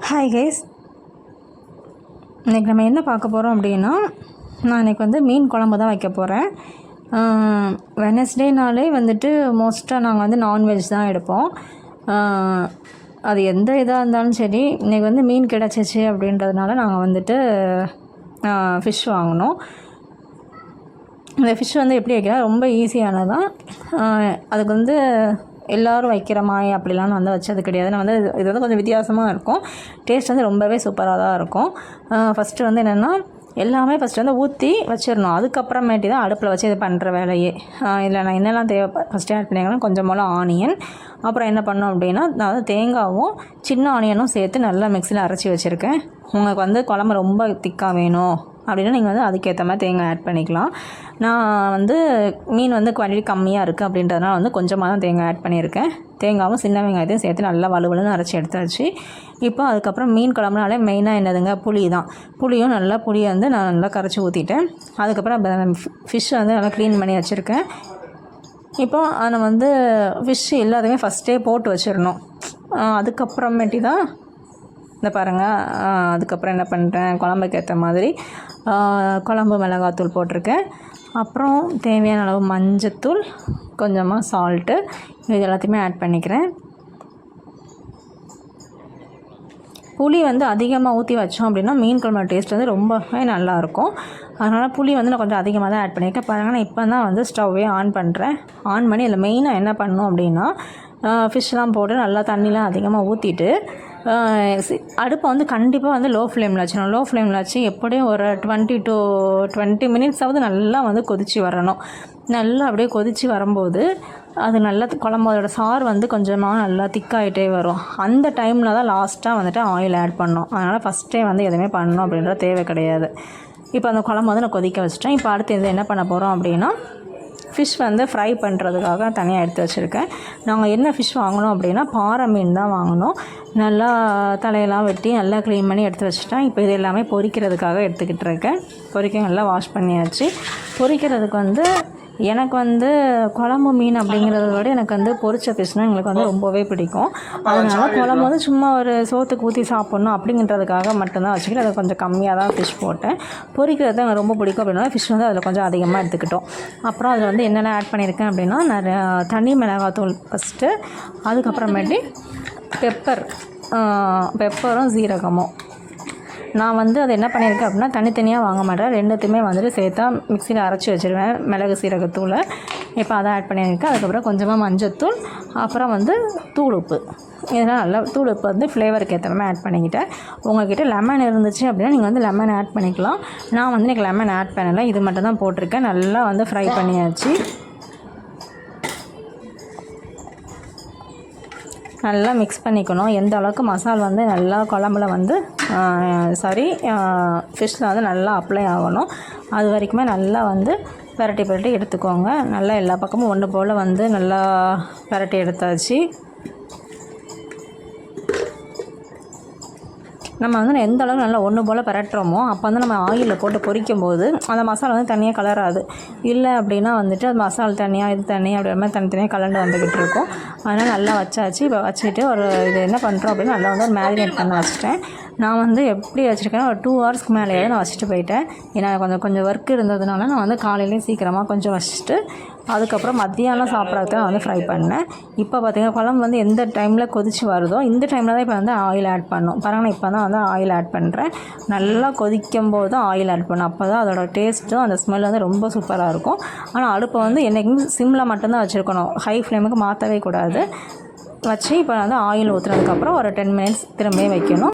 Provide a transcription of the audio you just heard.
Hi guys, இன்றைக்கி நம்ம என்ன பார்க்க போகிறோம் அப்படின்னா, நான் இன்றைக்கி வந்து மீன் குழம்பு தான் வைக்க போகிறேன். வெனஸ்டேனாலே வந்துட்டு மோஸ்ட்டாக நாங்கள் வந்து நான்வெஜ் தான் எடுப்போம். அது எந்த இதாக இருந்தாலும் சரி, இன்றைக்கி வந்து மீன் கிடச்சிச்சு அப்படின்றதுனால நாங்கள் வந்துட்டு ஃபிஷ் வாங்கினோம். இந்த ஃபிஷ் வந்து எப்படி வைக்கிறா, ரொம்ப ஈஸியானதான். அதுக்கு வந்து எல்லோரும் வைக்கிற மாதிரி அப்படிலாம் நான் வந்து வச்சது கிடையாது. நான் வந்து இது வந்து கொஞ்சம் வித்தியாசமாக இருக்கும். டேஸ்ட் வந்து ரொம்பவே சூப்பராக தான் இருக்கும். ஃபஸ்ட்டு வந்து என்னென்னா, எல்லாமே ஃபஸ்ட்டு வந்து ஊற்றி வச்சிடணும். அதுக்கப்புறமேட்டி தான் அடுப்பில் வச்சு இது பண்ணுற வேலையே. இதில் நான் என்னெல்லாம் ஃபஸ்ட்டு ஆட் பண்ணிங்கன்னா, கொஞ்சம் போல் ஆனியன், அப்புறம் என்ன பண்ணோம் அப்படின்னா, நான் வந்து தேங்காவும் சின்ன ஆனியனும் சேர்த்து நல்லா மிக்ஸியில் அரைச்சி வச்சுருக்கேன். உங்களுக்கு வந்து குழம்பு ரொம்ப திக்காக வேணும் அப்படின்னா நீங்கள் வந்து அதுக்கேற்ற மாதிரி தேங்காய் ஆட் பண்ணிக்கலாம். நான் வந்து மீன் வந்து குவான்டிட்டி கம்மியாக இருக்குது அப்படின்றதுனால வந்து கொஞ்சமாக தான் தேங்காய் ஆட் பண்ணியிருக்கேன். தேங்காவும் சின்ன வெங்காயத்தையும் சேர்த்து நல்லா வலுவலுன்னு அரைச்சி எடுத்தாச்சு. இப்போ அதுக்கப்புறம் மீன் குழம்புனாலே மெயினாக என்னதுங்க, புளி தான். புளியும் நல்லா புளியை வந்து நான் நல்லா கரைச்சி ஊற்றிட்டேன். அதுக்கப்புறம் ஃபிஷ் வந்து நல்லா க்ளீன் பண்ணி வச்சுருக்கேன். இப்போ அதை வந்து ஃபிஷ் எல்லாத்தையுமே ஃபஸ்ட்டே போட்டு வச்சிடணும். அதுக்கப்புறமேட்டி தான் இந்த பாருங்கள். அதுக்கப்புறம் என்ன பண்ணுறேன், குழம்புக்கு ஏற்ற மாதிரி குழம்பு மிளகாத்தூள் போட்டிருக்கேன். அப்புறம் தேவையான அளவு மஞ்சத்தூள், கொஞ்சமாக சால்ட்டு, இது எல்லாத்தையுமே ஆட் பண்ணிக்கிறேன். புளி வந்து அதிகமாக ஊற்றி வச்சோம் அப்படின்னா மீன் குழம்பு டேஸ்ட் வந்து ரொம்பவே நல்லாயிருக்கும். அதனால் புளி வந்து நான் கொஞ்சம் அதிகமாக தான் ஆட் பண்ணியிருக்கேன். பாருங்கள், நான் இப்போ தான் வந்து ஸ்டவ்வே ஆன் பண்ணுறேன். ஆன் பண்ணி அதில் மெயினாக என்ன பண்ணணும் அப்படின்னா, ஃபிஷ்லாம் போட்டு நல்லா தண்ணிலாம் அதிகமாக ஊற்றிட்டு அடுப்பை வந்து கண்டிப்பாக வந்து லோ ஃப்ளேமில் வச்சிடணும். லோ ஃப்ளேமில் வச்சு எப்படியும் ஒரு 20 to 20 மினிட்ஸாவது நல்லா வந்து கொதித்து வரணும். நல்லா அப்படியே கொதித்து வரும்போது அது நல்லா குழம்போட சாறு வந்து கொஞ்சமாக நல்லா திக்காகிட்டே வரும். அந்த டைமில் தான் லாஸ்ட்டாக வந்துட்டு ஆயில் ஆட் பண்ணணும். அதனால் ஃபஸ்ட்டே வந்து எதுவுமே பண்ணணும் அப்படின்ற தேவை கிடையாது. இப்போ அந்த குழம்பு வந்து நான் கொதிக்க வச்சிட்டேன். இப்போ அடுத்து இது என்ன பண்ண போகிறோம் அப்படின்னா, ஃபிஷ் வந்து ஃப்ரை பண்ணுறதுக்காக தனியாக எடுத்து வச்சுருக்கேன். நாங்கள் என்ன ஃபிஷ் வாங்கினோம் அப்படின்னா, பாறை மீன் தான் வாங்கினோம். நல்லா தலையெல்லாம் வெட்டி நல்லா க்ளீன் பண்ணி எடுத்து வச்சுட்டேன். இப்போ இது எல்லாமே பொரிக்கிறதுக்காக எடுத்துக்கிட்டு இருக்கேன். பொரிக்க நல்லா வாஷ் பண்ணியாச்சு. பொரிக்கிறதுக்கு வந்து எனக்கு வந்து குழம்பு மீன் அப்படிங்கிறத விட எனக்கு வந்து பொரிச்ச ஃபிஷ்னால் எங்களுக்கு வந்து ரொம்பவே பிடிக்கும். அதனால் குழம்பு வந்து சும்மா ஒரு சோத்துக்கு ஊற்றி சாப்பிட்ணும் அப்படிங்கிறதுக்காக மட்டும்தான் வச்சுக்கிட்டு அதை கொஞ்சம் கம்மியாக தான் ஃபிஷ் போட்டேன். பொரிக்கிறது தான் எனக்கு ரொம்ப பிடிக்கும் அப்படின்னா ஃபிஷ் வந்து அதில் கொஞ்சம் அதிகமாக எடுத்துக்கிட்டோம். அப்புறம் அதில் வந்து என்னென்ன ஆட் பண்ணியிருக்கேன் அப்படின்னா, நிறையா தனி மிளகாத்தூள் ஃபஸ்ட்டு, அதுக்கப்புறமேட்டு பெப்பரும் சீரகமும். நான் வந்து அதை என்ன பண்ணியிருக்கேன் அப்படின்னா, தனித்தனியாக வாங்க மாட்டேன், ரெண்டுத்தையுமே வந்துட்டு சேர்த்தா மிக்சியில் அரைச்சி வச்சுருவேன், மிளகு சீரகத்தூளை. இப்போ அதை ஆட் பண்ணியிருக்கேன். அதுக்கப்புறம் கொஞ்சமாக மஞ்சத்தூள், அப்புறம் வந்து தூள் உப்பு. இதெல்லாம் நல்லா தூள் உப்பு வந்து ஃப்ளேவருக்கு ஏற்ற மாதிரி ஆட் பண்ணிக்கிட்டேன். உங்கள்கிட்ட லெமன் இருந்துச்சு அப்படின்னா நீங்கள் வந்து லெமன் ஆட் பண்ணிக்கலாம். நான் வந்து எனக்கு லெமன் ஆட் பண்ணலை, இது மட்டும் தான் போட்டிருக்கேன். நல்லா வந்து ஃப்ரை பண்ணியாச்சு. நல்லா மிக்ஸ் பண்ணிக்கணும். எந்த அளவுக்கு மசாலா வந்து நல்லா குழம்புல வந்து ஃபிஷ்ஷில் வந்து நல்லா அப்ளை ஆகணும், அது வரைக்குமே நல்லா வந்து பரட்டி எடுத்துக்கோங்க. நல்லா எல்லா பக்கமும் ஒன்று போல் வந்து நல்லா பரட்டி எடுத்தாச்சு. நம்ம வந்து எந்த அளவுக்கு நல்லா ஒன்று போல் பரட்டுறோமோ அப்போ வந்து நம்ம ஆயிலில் போட்டு பொரிக்கும் போது அந்த மசாலா வந்து தனியாக கலராது. இல்லை அப்படின்னா வந்துட்டு அது மசாலா தனியாக இது தனியாக அப்படின்ற மாதிரி தனித்தனியாக கலந்து வந்துக்கிட்டு இருக்கும். அதனால் நல்லா வச்சாச்சு. இப்போ வச்சுட்டு இது என்ன பண்ணுறோம் அப்படின்னா, நல்லா வந்து ஒரு மேரினேட் பண்ண வச்சுட்டேன். நான் வந்து எப்படி வச்சுருக்கேன்னா, ஒரு 2 ஹவர்ஸ்க்கு மேலேயே நான் வச்சுட்டு போயிட்டேன். ஏன்னா கொஞ்சம் ஒர்க் இருந்ததுனால நான் வந்து காலையிலேயும் சீக்கிரமாக கொஞ்சம் வச்சுட்டு அதுக்கப்புறம் மத்தியானம் சாப்பிட்றதுக்கு நான் வந்து ஃப்ரை பண்ணேன். இப்போ பார்த்திங்கன்னா குழம்பு வந்து எந்த டைமில் கொதித்து வருதோ இந்த டைமில் தான் இப்போ வந்து ஆயில் ஆட் பண்ணணும். பாருங்கள், இப்போ தான் வந்து ஆயில் ஆட் பண்ணுறேன். நல்லா கொதிக்கும் போது தான் ஆயில் ஆட் பண்ணணும். அப்போ தான் அதோட டேஸ்ட்டும் அந்த ஸ்மெல் வந்து ரொம்ப சூப்பராக இருக்கும். ஆனால் அடுப்பை வந்து என்றைக்குமே சிம்மில் மட்டும்தான் வச்சுருக்கணும், ஹை ஃப்ளேமுக்கு மாற்றவே கூடாது. வச்சு இப்போ வந்து ஆயில் ஊற்றுனதுக்கப்புறம் ஒரு 10 மினிட்ஸ் திரும்பியும் வைக்கணும்.